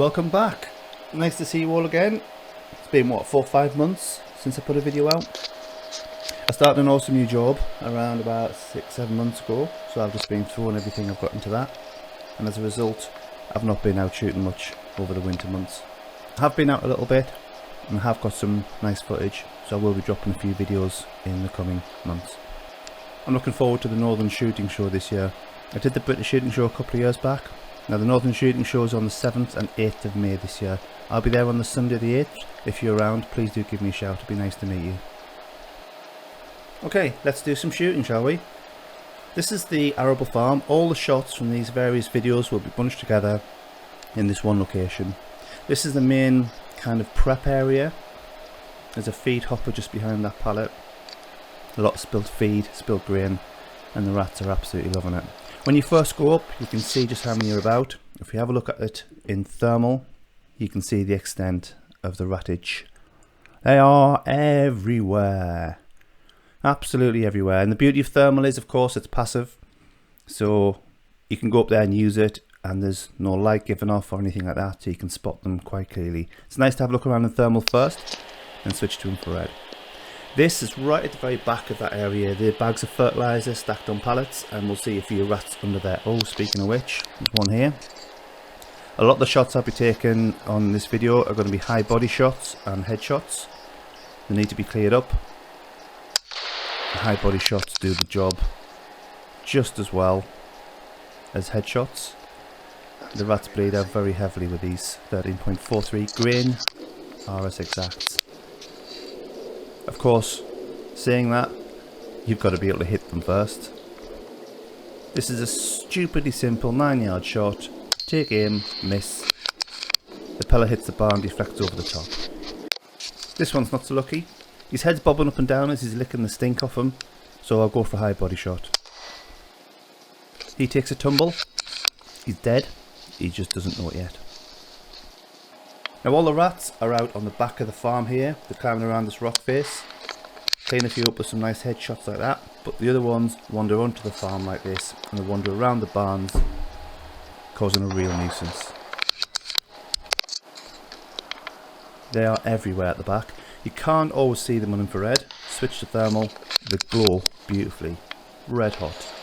welcome back. Nice to see you all again. It's been what, 4 or 5 months since I put a video out. I started an awesome new job around about 6-7 months ago, so I've just been throwing everything I've got into that, and as a result I've not been out shooting much over the winter months. I have been out a little bit and I have got some nice footage, so I will be dropping a few videos in the coming months. I'm looking forward to the Northern Shooting Show this year. I did the British Shooting Show a couple of years back. Now the Northern Shooting Show is on the 7th and 8th of May this year. I'll be there on the Sunday the 8th. If you're around, please do give me a shout, it'd be nice to meet you. Okay, let's do some shooting, shall we? This is the arable farm. All the shots from these various videos will be bunched together in this one location. This is the main kind of prep area. There's a feed hopper just behind that pallet. A lot of spilled feed, spilled grain, and the rats are absolutely loving it. When you first go up, you can see just how many are about. If you have a look at it in thermal, you can see the extent of the rattage. They are everywhere. Absolutely everywhere. And the beauty of thermal is, of course, it's passive. So you can go up there and use it, and there's no light given off or anything like that, so you can spot them quite clearly. It's nice to have a look around in thermal first, and switch to infrared. This is right at the very back of that area. The bags of fertiliser stacked on pallets, and we'll see a few rats under there. Oh, speaking of which, there's one here. A lot of the shots I'll be taking on this video are going to be high body shots and headshots. They need to be cleared up. The high body shots do the job just as well as headshots. The rats bleed out very heavily with these 13.43 grain RS exacts. Of course, saying that, you've got to be able to hit them first. This is a stupidly simple 9-yard shot. Take aim, miss. The pellet hits the bar and deflects over the top. This one's not so lucky. His head's bobbing up and down as he's licking the stink off him, so I'll go for a high body shot. He takes a tumble. He's dead. He just doesn't know it yet. Now all the rats are out on the back of the farm here. They're climbing around this rock face. Clean a few up with some nice headshots like that. But the other ones wander onto the farm like this, and they wander around the barns, causing a real nuisance. They are everywhere at the back. You can't always see them on infrared. Switch to thermal. They glow beautifully. Red hot.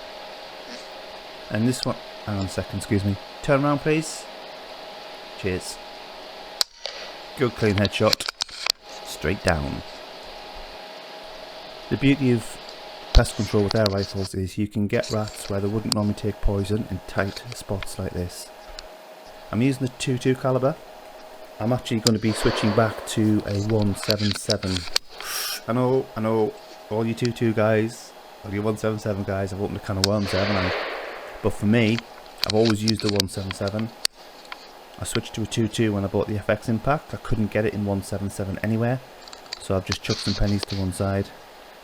And this one... hang on a second, excuse me. Turn around please. Cheers. Good clean headshot. Straight down. The beauty of pest control with air rifles is you can get rats where they wouldn't normally take poison in tight spots like this. I'm using the .22 caliber. I'm actually going to be switching back to a 177. I know, all you .22 guys, all you 177 guys, I've opened a can of worms there, haven't I? But for me, I've always used the 177. I switched to a .22 when I bought the FX Impact. I couldn't get it in 177 anywhere, so I've just chucked some pennies to one side,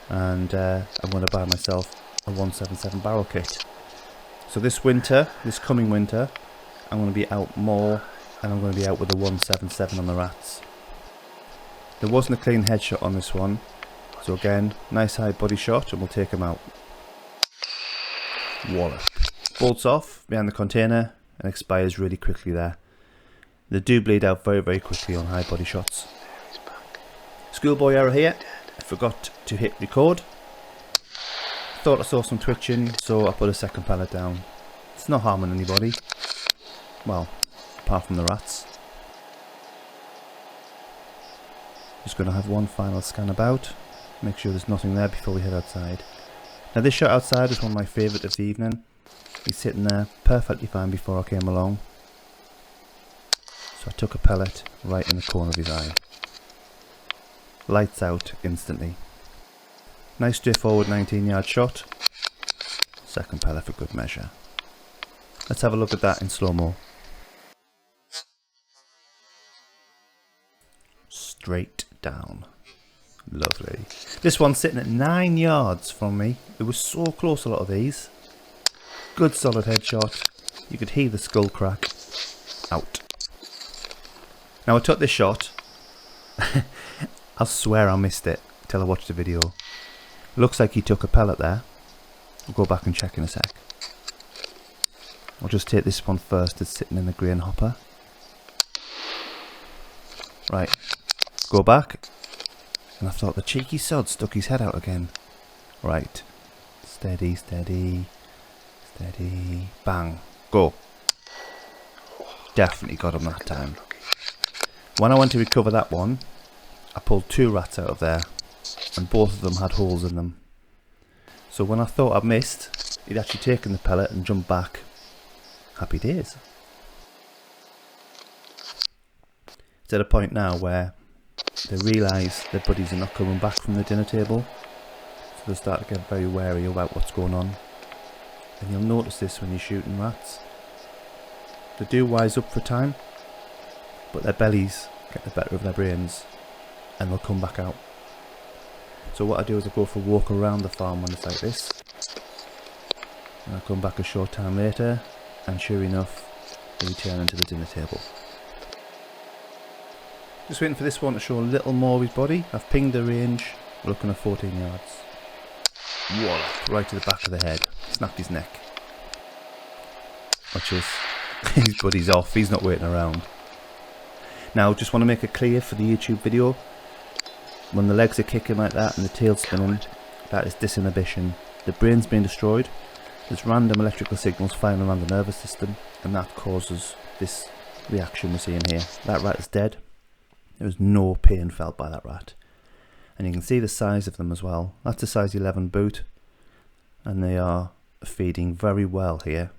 and I'm going to buy myself a 177 barrel kit. So this winter, this coming winter, I'm going to be out more, and I'm going to be out with the 177 on the rats. There wasn't a clean headshot on this one, so again, nice high body shot, and we'll take him out. Wallop. Bolts off behind the container and expires really quickly there. They do bleed out very, very quickly on high body shots. Schoolboy error here. I forgot to hit record. Thought I saw some twitching, so I put a second pellet down. It's not harming anybody. Well, apart from the rats. Just going to have one final scan about. Make sure there's nothing there before we head outside. Now this shot outside is one of my favourite of the evening. He's sitting there perfectly fine before I came along. So I took a pellet right in the corner of his eye. Lights out instantly. Nice straightforward 19-yard shot. Second pellet for good measure. Let's have a look at that in slow-mo. Straight down. Lovely. This one's sitting at 9 yards from me. It was so close, a lot of these. Good solid headshot. You could hear the skull crack. Out. Now I took this shot. I'll swear I missed it till I watched the video. Looks like he took a pellet there. I'll go back and check in a sec. I'll just take this one first. It's sitting in the grain hopper. Right, go back. And I thought the cheeky sod stuck his head out again. Right, steady, steady, steady, bang, go. Definitely got him that time. When I went to recover that one, I pulled 2 rats out of there, and both of them had holes in them. So when I thought I'd missed, he'd actually taken the pellet and jumped back. Happy days. It's at a point now where they realise their buddies are not coming back from the dinner table, so they start to get very wary about what's going on. And you'll notice this when you're shooting rats. They do wise up for time, but their bellies get the better of their brains and they'll come back out. So what I do is I go for a walk around the farm when it's like this, and I come back a short time later, and sure enough they return into the dinner table. Just waiting for this one to show a little more of his body. I've pinged the range, we're looking at 14 yards. Voila, right to the back of the head, snapped his neck. Watch this. His buddy's off, he's not waiting around. Now just want to make it clear for the YouTube video, when the legs are kicking like that and the tail's spinning, that is disinhibition. The brain's being destroyed, there's random electrical signals firing around the nervous system, and that causes this reaction we're seeing here. That rat is dead. There was no pain felt by that rat. And you can see the size of them as well. That's a size 11 boot, and they are feeding very well here.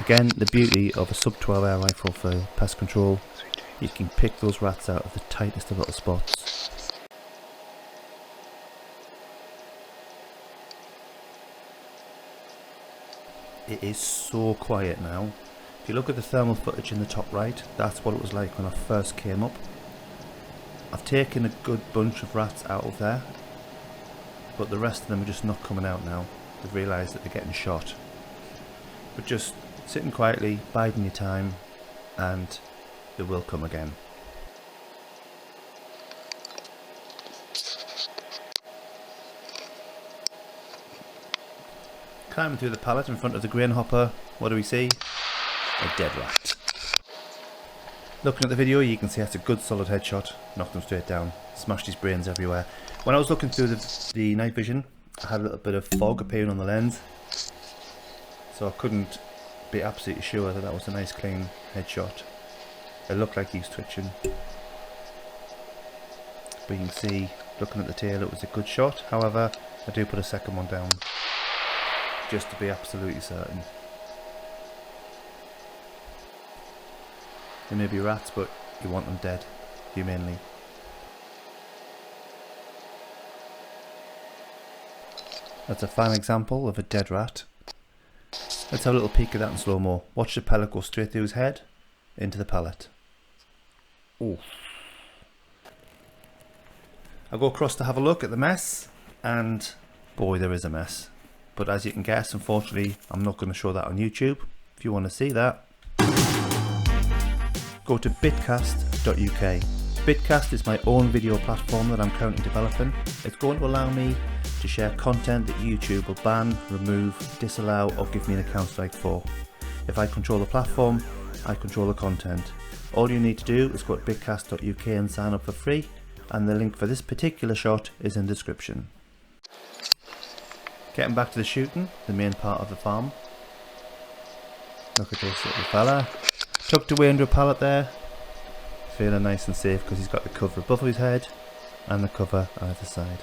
Again, the beauty of a sub 12 air rifle for pest control, you can pick those rats out of the tightest of little spots. It is so quiet now. If you look at the thermal footage in the top right, that's what it was like when I first came up. I've taken a good bunch of rats out of there, but the rest of them are just not coming out now. They've realised that they're getting shot. But just sitting quietly, biding your time, and they will come again. Climbing through the pallet in front of the grain hopper, what do we see? A dead rat. Looking at the video, you can see that's a good solid headshot, knocked him straight down, smashed his brains everywhere. When I was looking through the night vision, I had a little bit of fog appearing on the lens, so I couldn't be absolutely sure that that was a nice clean headshot. It looked like he was twitching, but you can see, looking at the tail, it was a good shot. However, I do put a second one down, just to be absolutely certain. They may be rats, but you want them dead, humanely. That's a fine example of a dead rat. Let's have a little peek at that in slow-mo. Watch the pellet go straight through his head, into the pellet. Ooh. I'll go across to have a look at the mess, and boy, there is a mess. But as you can guess, unfortunately, I'm not going to show that on YouTube. If you want to see that, go to bitcast.uk. Bitcast is my own video platform that I'm currently developing. It's going to allow me to share content that YouTube will ban, remove, disallow, or give me an account strike for. If I control the platform, I control the content. All you need to do is go to bitcast.uk and sign up for free, and the link for this particular shot is in the description. Getting back to the shooting, the main part of the farm. Look at this little fella, tucked away under a pallet there, feeling nice and safe because he's got the cover above his head and the cover either side.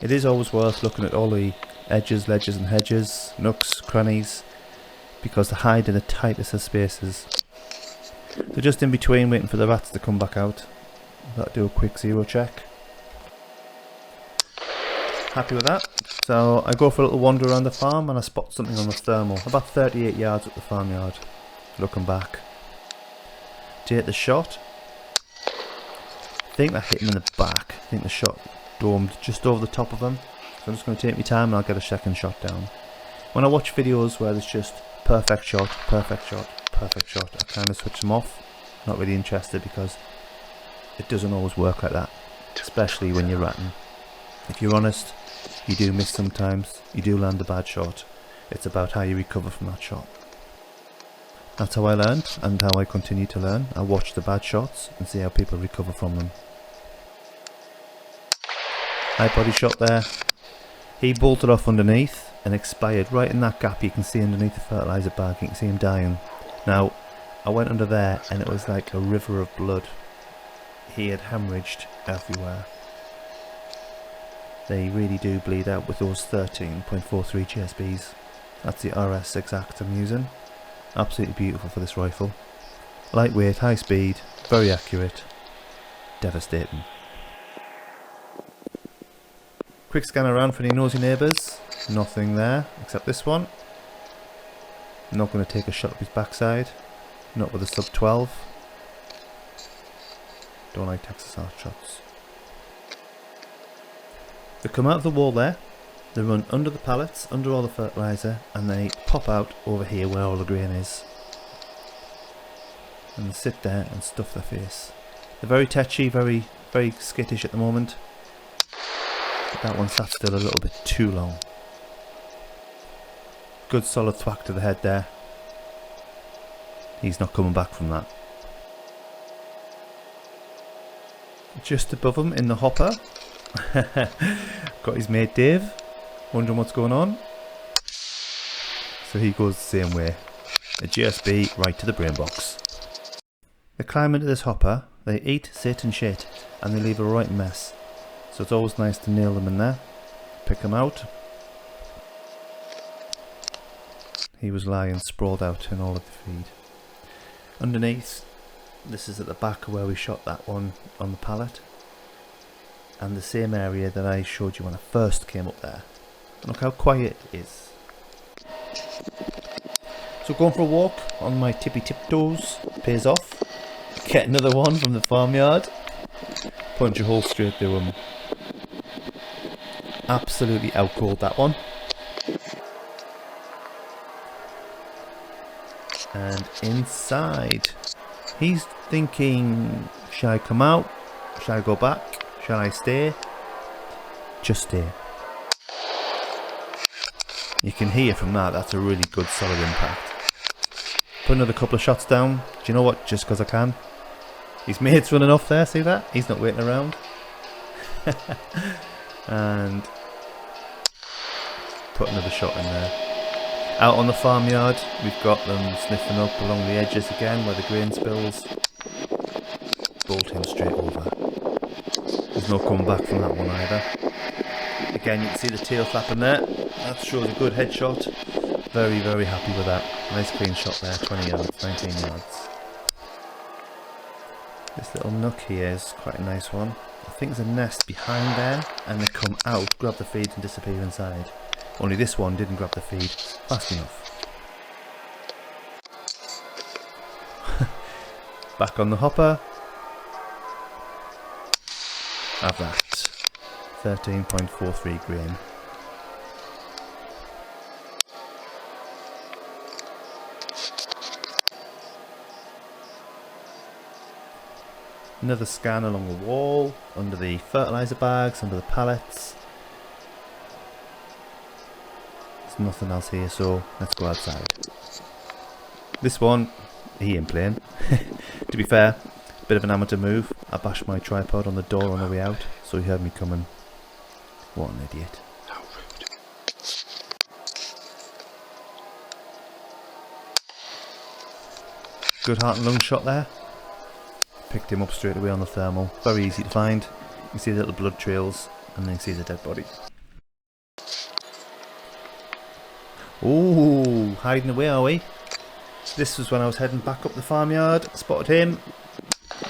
It is always worth looking at all the edges, ledges and hedges, nooks, crannies, because they hide in the tightest of spaces. They're just in between waiting for the rats to come back out. I'll do a quick zero check. Happy with that. So I go for a little wander around the farm and I spot something on the thermal, about 38 yards up the farmyard. Looking back. Take the shot. I think that hit him in the back. I think the shot domed just over the top of him. So I'm just going to take my time and I'll get a second shot down. When I watch videos where there's just perfect shot, perfect shot, perfect shot, I kind of switch them off. Not really interested because it doesn't always work like that, especially when you're ratting. If you're honest, you do miss sometimes, you do land a bad shot, It's about how you recover from that shot. That's how I learned, and how I continue to learn. I watch the bad shots and see how people recover from them. High body shot there. He bolted off underneath and expired right in that gap you can see underneath the fertiliser bag. You can see him dying. Now, I went under there and it was like a river of blood. He had hemorrhaged everywhere. They really do bleed out with those 13.43 GSBs. That's the RS exact I'm using. Absolutely beautiful for this rifle. Lightweight, high speed, very accurate, devastating. Quick scan around for any nosy neighbours. Nothing there except this one. Not going to take a shot up his backside. Not with a sub 12. Don't like Texas arch shots. They come out of the wall there. They run under the pallets, under all the fertiliser, and they pop out over here where all the grain is. And they sit there and stuff their face. They're very tetchy, very skittish at the moment. But that one sat still a little bit too long. Good solid thwack to the head there. He's not coming back from that. Just above him in the hopper, got his mate Dave, wondering what's going on. So he goes the same way. A GSB right to the brain box. They climb into this hopper, they eat, sit and shit, and they leave a right mess. So it's always nice to nail them in there, pick them out. He was lying sprawled out in all of the feed. Underneath, this is at the back where we shot that one on the pallet, and the same area that I showed you when I first came up there. Look how quiet it is. So going for a walk on my tippy tiptoes pays off. Get another one from the farmyard. Punch a hole straight through him. Absolutely outcalled that one. And inside, he's thinking, shall I come out? Shall I go back? Shall I stay? Just stay. You can hear from that, that's a really good solid impact. Put another couple of shots down. Do you know what? Just because I can. His mate's running off there, see that? He's not waiting around. And put another shot in there. Out on the farmyard, we've got them sniffing up along the edges again where the grain spills. Bolt him straight over. There's no coming back from that one either. Again, you can see the tail flapping there. That shows a good headshot. Very, very happy with that. Nice clean shot there, 20 yards, 19 yards. This little nook here is quite a nice one. I think there's a nest behind there, and they come out, grab the feed and disappear inside. Only this one didn't grab the feed fast enough. Back on the hopper. Have that. 13.43 grain. Another scan along the wall, under the fertiliser bags, under the pallets. There's nothing else here, so let's go outside. This one, he ain't playing. To be fair, bit of an amateur move. I bashed my tripod on the door on the way out, so he heard me coming. What an idiot. How rude. Good heart and lung shot there. Picked him up straight away on the thermal. Very easy to find. You can see the little blood trails, and then you see the dead body. Ooh, hiding away are we? This was when I was heading back up the farmyard. Spotted him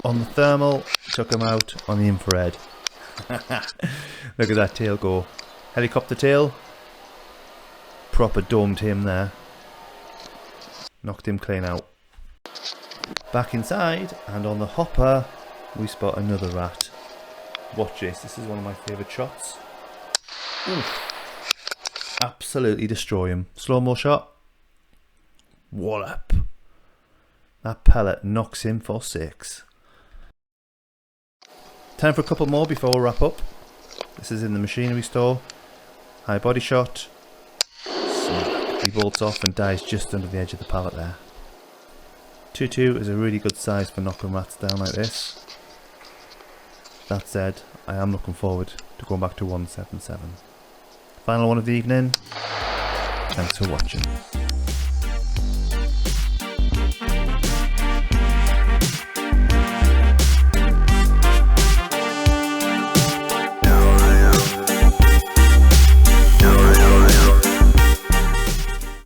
on the thermal, took him out on the infrared. Look at that tail go. Helicopter tail. Proper domed him there. Knocked him clean out. Back inside, and on the hopper we spot another rat. Watch this, this is one of my favourite shots. Oof. Absolutely destroy him. Slow-mo shot. Wallop. That pellet knocks him for 6. Time for a couple more before we wrap up. This is in the machinery store. High body shot. Smack he bolts off and dies just under the edge of the pallet there. 2.2 is a really good size for knocking rats down like this. That said, I am looking forward to going back to 1.77. Final one of the evening. Thanks for watching.